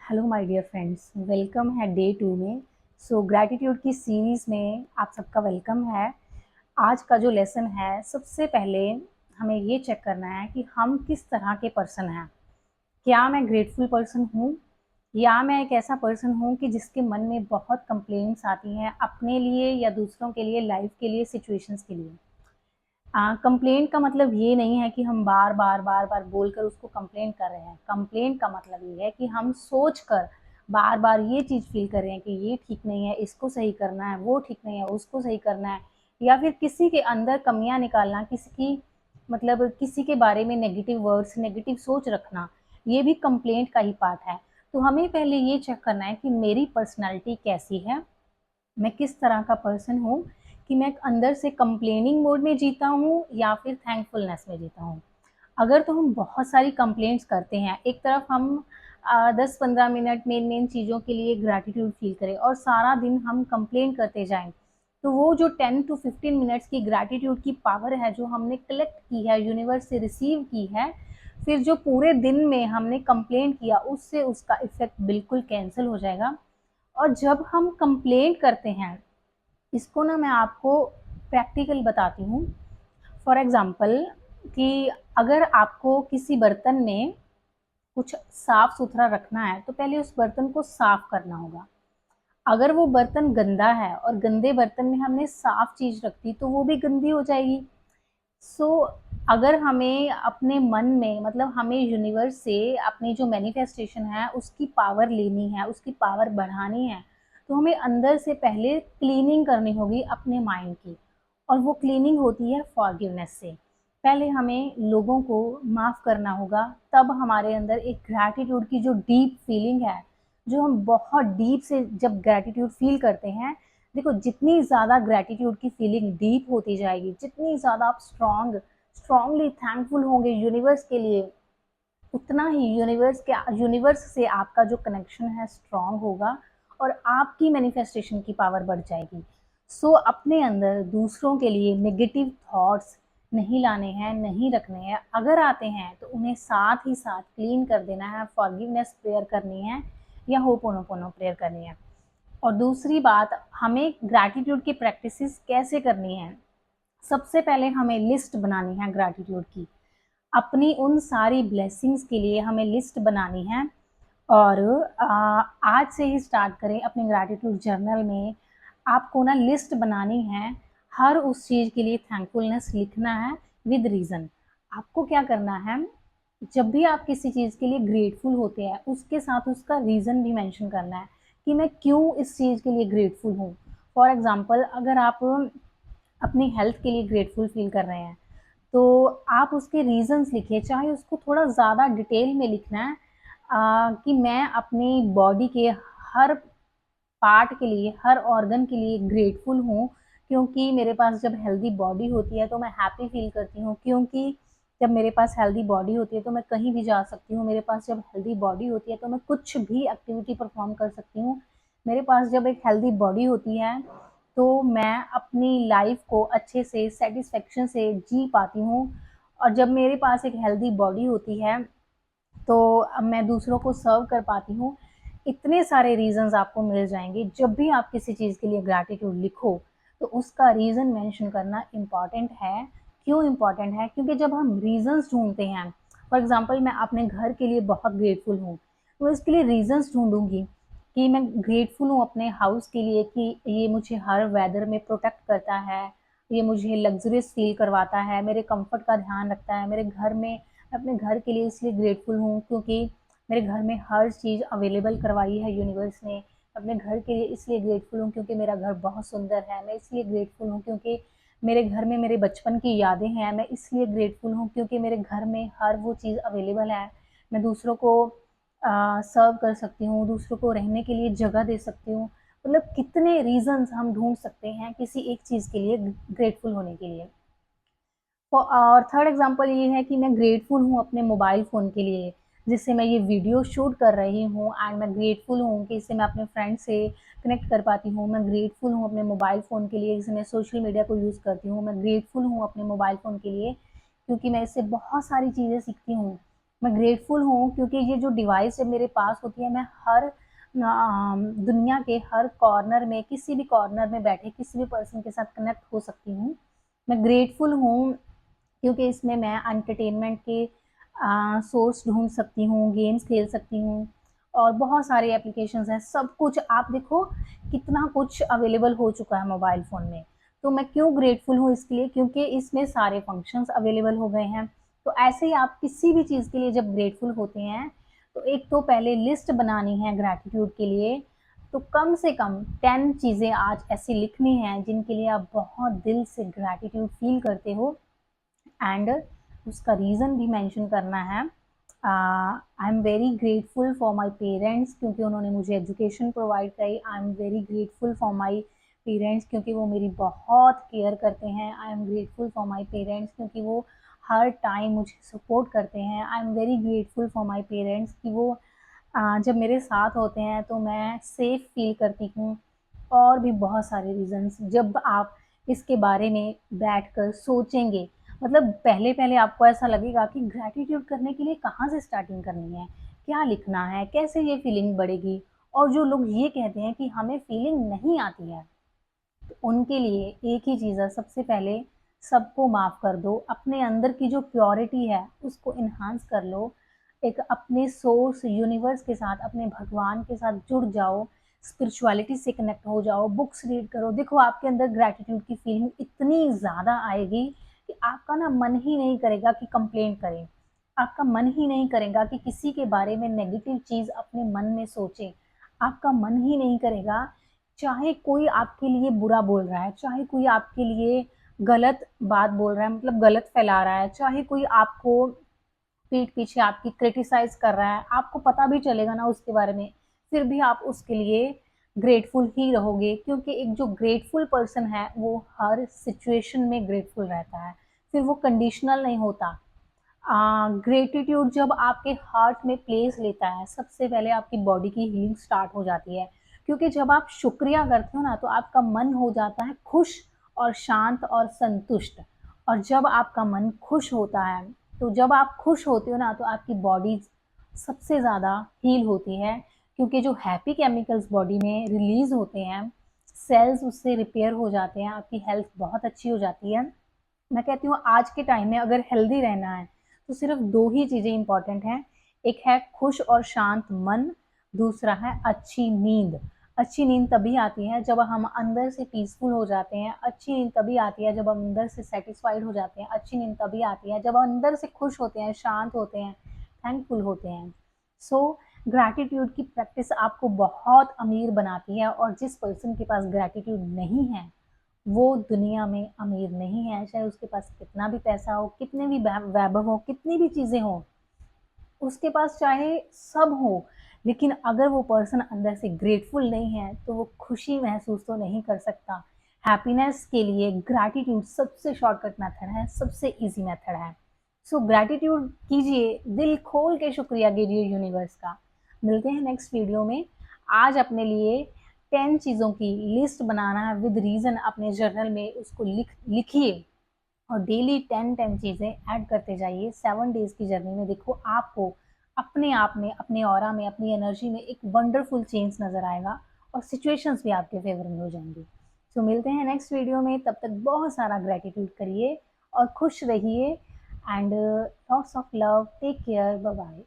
Hello my dear friends, welcome है day 2 में। Gratitude की सीरीज़ में आप सबका वेलकम है। आज का जो लेसन है, सबसे पहले हमें ये चेक करना है कि हम किस तरह के पर्सन हैं। क्या मैं ग्रेटफुल पर्सन हूँ, या मैं एक ऐसा पर्सन हूँ कि जिसके मन में बहुत कंप्लेंट्स आती हैं अपने लिए या दूसरों के लिए, लाइफ के लिए, सिचुएशंस के लिए। कंप्लेंट का मतलब ये नहीं है कि हम बार बार बार बार बोलकर उसको कंप्लेंट कर रहे हैं। कंप्लेंट का मतलब ये है कि हम सोच कर बार बार ये चीज़ फील कर रहे हैं कि ये ठीक नहीं है, इसको सही करना है, वो ठीक नहीं है, उसको सही करना है, या फिर किसी के अंदर कमियां निकालना, किसी की मतलब किसी के बारे में नेगेटिव वर्ड्स, नेगेटिव सोच रखना, ये भी कंप्लेंट का ही पार्ट है। तो हमें पहले ये चेक करना है कि मेरी पर्सनैलिटी कैसी है, मैं किस तरह का पर्सन हूँ, कि मैं अंदर से कंप्लेनिंग मोड में जीता हूँ या फिर थैंकफुलनेस में जीता हूँ। अगर तो हम बहुत सारी कंप्लेंट्स करते हैं, एक तरफ हम 10-15 मिनट मेन चीज़ों के लिए ग्रैटिट्यूड फील करें और सारा दिन हम कंप्लेन करते जाएं, तो वो जो 10 to 15 मिनट्स की ग्रैटिट्यूड की पावर है जो हमने कलेक्ट की है, यूनिवर्स से रिसीव की है, फिर जो पूरे दिन में हमने कंप्लेन किया उससे उसका इफेक्ट बिल्कुल कैंसिल हो जाएगा। और जब हम कंप्लेंट करते हैं, इसको ना मैं आपको प्रैक्टिकल बताती हूँ। फॉर एग्ज़ाम्पल कि अगर आपको किसी बर्तन में कुछ साफ सुथरा रखना है, तो पहले उस बर्तन को साफ करना होगा। अगर वो बर्तन गंदा है और गंदे बर्तन में हमने साफ चीज़ रख दी, तो वो भी गंदी हो जाएगी। अगर हमें अपने मन में, मतलब हमें यूनिवर्स से अपनी जो मैनिफेस्टेशन है उसकी पावर लेनी है, उसकी पावर बढ़ानी है, तो हमें अंदर से पहले क्लीनिंग करनी होगी अपने माइंड की। और वो क्लीनिंग होती है फॉरगिवनेस से। पहले हमें लोगों को माफ़ करना होगा, तब हमारे अंदर एक ग्रैटिट्यूड की जो डीप फीलिंग है, जो हम बहुत डीप से जब ग्रैटिट्यूड फील करते हैं, देखो जितनी ज़्यादा ग्रैटिट्यूड की फीलिंग डीप होती जाएगी, जितनी ज़्यादा आप स्ट्रांगली थैंकफुल होंगे यूनिवर्स के लिए, उतना ही यूनिवर्स से आपका जो कनेक्शन है स्ट्रांग होगा और आपकी मैनिफेस्टेशन की पावर बढ़ जाएगी। अपने अंदर दूसरों के लिए नेगेटिव थॉट्स नहीं लाने हैं, नहीं रखने हैं। अगर आते हैं तो उन्हें साथ ही साथ क्लीन कर देना है, फॉरगिवनेस प्रेयर करनी है या होपोनोपोनो प्रेयर करनी है। और दूसरी बात, हमें ग्रैटिट्यूड की प्रैक्टिसेस कैसे करनी है। सबसे पहले हमें लिस्ट बनानी है ग्रैटिट्यूड की, अपनी उन सारी ब्लेसिंग्स के लिए हमें लिस्ट बनानी है। और आज से ही स्टार्ट करें अपनी ग्रैटिट्यूड जर्नल में। आपको ना लिस्ट बनानी है, हर उस चीज़ के लिए थैंकफुलनेस लिखना है विद रीज़न। आपको क्या करना है, जब भी आप किसी चीज़ के लिए ग्रेटफुल होते हैं, उसके साथ उसका रीज़न भी मेंशन करना है कि मैं क्यों इस चीज़ के लिए ग्रेटफुल हूँ। फॉर एग्ज़ाम्पल, अगर आप अपनी हेल्थ के लिए ग्रेटफुल फील कर रहे हैं, तो आप उसके रीज़न्स लिखिए, चाहे उसको थोड़ा ज़्यादा डिटेल में लिखना है। कि मैं अपनी बॉडी के हर पार्ट के लिए, हर ऑर्गन के लिए ग्रेटफुल हूँ, क्योंकि मेरे पास जब हेल्दी बॉडी होती है तो मैं हैप्पी फील करती हूँ, क्योंकि जब मेरे पास हेल्दी बॉडी होती है तो मैं कहीं भी जा सकती हूँ, मेरे पास जब हेल्दी बॉडी होती है तो मैं कुछ भी एक्टिविटी परफॉर्म कर सकती हूँ, मेरे पास जब एक हेल्दी बॉडी होती है तो मैं अपनी लाइफ को अच्छे से सेटिस्फेक्शन से जी पाती हूँ। और जब मेरे पास एक हेल्दी बॉडी होती है तो अब मैं दूसरों को सर्व कर पाती हूँ। इतने सारे रीज़न्स आपको मिल जाएँगे। जब भी आप किसी चीज़ के लिए ग्रैटिट्यूड लिखो, तो उसका रीज़न मेंशन करना इम्पॉर्टेंट है। क्यों इम्पॉर्टेंट है? क्योंकि जब हम रीज़न्स ढूँढते हैं, फॉर एग्ज़ाम्पल मैं अपने घर के लिए बहुत ग्रेटफुल हूँ, तो इसके लिए रीज़न्स ढूँढूँगी कि मैं ग्रेटफुल हूँ अपने हाउस के लिए कि ये मुझे हर वेदर में प्रोटेक्ट करता है, ये मुझे लग्ज़रियस फ़ील करवाता है, मेरे कम्फ़र्ट का ध्यान रखता है। मेरे घर में, मैं अपने घर के लिए इसलिए ग्रेटफुल हूँ क्योंकि मेरे घर में हर चीज़ अवेलेबल करवाई है यूनिवर्स ने। अपने घर के लिए इसलिए ग्रेटफुल हूँ क्योंकि मेरा घर बहुत सुंदर है। मैं इसलिए ग्रेटफुल हूँ क्योंकि मेरे घर में मेरे बचपन की यादें हैं। मैं इसलिए ग्रेटफुल हूँ क्योंकि मेरे घर में हर वो चीज़ अवेलेबल है। मैं दूसरों को सर्व कर सकती हूँ, दूसरों को रहने के लिए जगह दे सकती हूँ। मतलब कितने रीज़न्स हम ढूँढ सकते हैं किसी एक चीज़ के लिए ग्रेटफुल होने के लिए। और थर्ड एग्जांपल ये है कि मैं ग्रेटफुल हूँ अपने मोबाइल फ़ोन के लिए, जिससे मैं ये वीडियो शूट कर रही हूँ, एंड मैं ग्रेटफुल हूँ कि इससे मैं अपने फ्रेंड से कनेक्ट कर पाती हूँ। मैं ग्रेटफुल हूँ अपने मोबाइल फ़ोन के लिए, जिससे मैं सोशल मीडिया को यूज़ करती हूँ। मैं ग्रेटफुल हूँ अपने मोबाइल फ़ोन के लिए क्योंकि मैं इससे बहुत सारी चीज़ें सीखती हूँ। मैं ग्रेटफुल हूँ क्योंकि ये जो डिवाइस जब मेरे पास होती है, मैं हर दुनिया के हर कॉर्नर में, किसी भी कॉर्नर में बैठे किसी भी पर्सन के साथ कनेक्ट हो सकती हूँ। मैं ग्रेटफुल हूँ क्योंकि इसमें मैं एंटरटेनमेंट के सोर्स ढूंढ सकती हूँ, गेम्स खेल सकती हूँ और बहुत सारे एप्लीकेशंस हैं। सब कुछ आप देखो कितना कुछ अवेलेबल हो चुका है मोबाइल फ़ोन में। तो मैं क्यों ग्रेटफुल हूँ इसके लिए, क्योंकि इसमें सारे फंक्शंस अवेलेबल हो गए हैं। तो ऐसे ही आप किसी भी चीज़ के लिए जब ग्रेटफुल होते हैं, तो एक तो पहले लिस्ट बनानी है ग्रैटिट्यूड के लिए। तो कम से कम 10 चीज़ें आज ऐसी लिखनी हैं जिनके लिए आप बहुत दिल से ग्रैटिट्यूड फील करते हो, एंड उसका रीज़न भी मेंशन करना है। I am very grateful for my parents क्योंकि उन्होंने मुझे एजुकेशन प्रोवाइड करी। I am very grateful for my parents क्योंकि वो मेरी बहुत केयर करते हैं। I am grateful for my parents क्योंकि वो हर टाइम मुझे सपोर्ट करते हैं। I am very grateful for my parents कि वो जब मेरे साथ होते हैं तो मैं सेफ़ फील करती हूँ। और भी बहुत सारे रीज़न्स जब आप इसके बारे में बैठकर सोचेंगे, मतलब पहले-पहले आपको ऐसा लगेगा कि ग्रैटिट्यूड करने के लिए कहाँ से स्टार्टिंग करनी है, क्या लिखना है, कैसे ये फीलिंग बढ़ेगी। और जो लोग ये कहते हैं कि हमें फीलिंग नहीं आती है, तो उनके लिए एक ही चीज़ है, सबसे पहले सबको माफ़ कर दो, अपने अंदर की जो प्योरिटी है उसको एनहांस कर लो, एक अपने सोर्स यूनिवर्स के साथ, अपने भगवान के साथ जुड़ जाओ, स्पिरिचुअलिटी से कनेक्ट हो जाओ, बुक्स रीड करो। देखो आपके अंदर ग्रैटिट्यूड की फीलिंग इतनी ज़्यादा आएगी कि आपका ना मन ही नहीं करेगा कि कंप्लेन करें, आपका मन ही नहीं करेगा कि किसी के बारे में नेगेटिव चीज़ अपने मन में सोचें, आपका मन ही नहीं करेगा। चाहे कोई आपके लिए बुरा बोल रहा है, चाहे कोई आपके लिए गलत बात बोल रहा है, मतलब गलत फैला रहा है, चाहे कोई आपको पीठ पीछे आपकी क्रिटिसाइज़ कर रहा है, आपको पता भी चलेगा ना उसके बारे में, फिर भी आप उसके लिए ग्रेटफुल ही रहोगे क्योंकि एक जो ग्रेटफुल पर्सन है, वो हर सिचुएशन में ग्रेटफुल रहता है, फिर वो कंडीशनल नहीं होता। ग्रेटिट्यूड जब आपके हार्ट में प्लेस लेता है, सबसे पहले आपकी बॉडी की हीलिंग स्टार्ट हो जाती है क्योंकि जब आप शुक्रिया करते हो ना, तो आपका मन हो जाता है खुश और शांत और संतुष्ट। और जब आपका मन खुश होता है, तो जब आप खुश होते हो ना, तो आपकी बॉडी सबसे ज़्यादा हील होती है क्योंकि जो हैप्पी केमिकल्स बॉडी में रिलीज़ होते हैं, सेल्स उससे रिपेयर हो जाते हैं, आपकी हेल्थ बहुत अच्छी हो जाती है। मैं कहती हूँ आज के टाइम में अगर हेल्दी रहना है तो सिर्फ 2 ही चीज़ें इम्पॉर्टेंट हैं। एक है खुश और शांत मन, दूसरा है अच्छी नींद। अच्छी नींद तभी आती है जब हम अंदर से पीसफुल हो जाते हैं, अच्छी नींद तभी आती है जब हम अंदर से सैटिस्फाइड हो जाते हैं, अच्छी नींद तभी आती है जब हम अंदर से खुश होते हैं, शांत होते हैं, थैंकफुल होते हैं। सो ग्रैटिट्यूड की प्रैक्टिस आपको बहुत अमीर बनाती है और जिस पर्सन के पास ग्रैटिट्यूड नहीं है, वो दुनिया में अमीर नहीं है, चाहे उसके पास कितना भी पैसा हो, कितने भी वैभव हो, कितनी भी चीज़ें हों, उसके पास चाहे सब हो, लेकिन अगर वो पर्सन अंदर से ग्रेटफुल नहीं है, तो वो खुशी महसूस तो नहीं कर सकता। हैप्पीनेस के लिए ग्रैटिट्यूड सबसे शॉर्टकट मेथड है, सबसे ईज़ी मेथड है। सो ग्रैटिट्यूड कीजिए, दिल खोल के शुक्रिया कीजिए यूनिवर्स का। मिलते हैं नेक्स्ट वीडियो में। आज अपने लिए 10 चीज़ों की लिस्ट बनाना है विद रीज़न, अपने जर्नल में उसको लिखिए और डेली 10-10 चीज़ें ऐड करते जाइए। 7 डेज़ की जर्नी में देखो आपको अपने आप में, अपने ऑरा में, अपनी एनर्जी में एक वंडरफुल चेंज नज़र आएगा और सिचुएशंस भी आपके फेवर में हो जाएंगी। सो मिलते हैं नेक्स्ट वीडियो में, तब तक बहुत सारा ग्रैटिट्यूड करिए और खुश रहिए, and lots of love, take care, bye bye.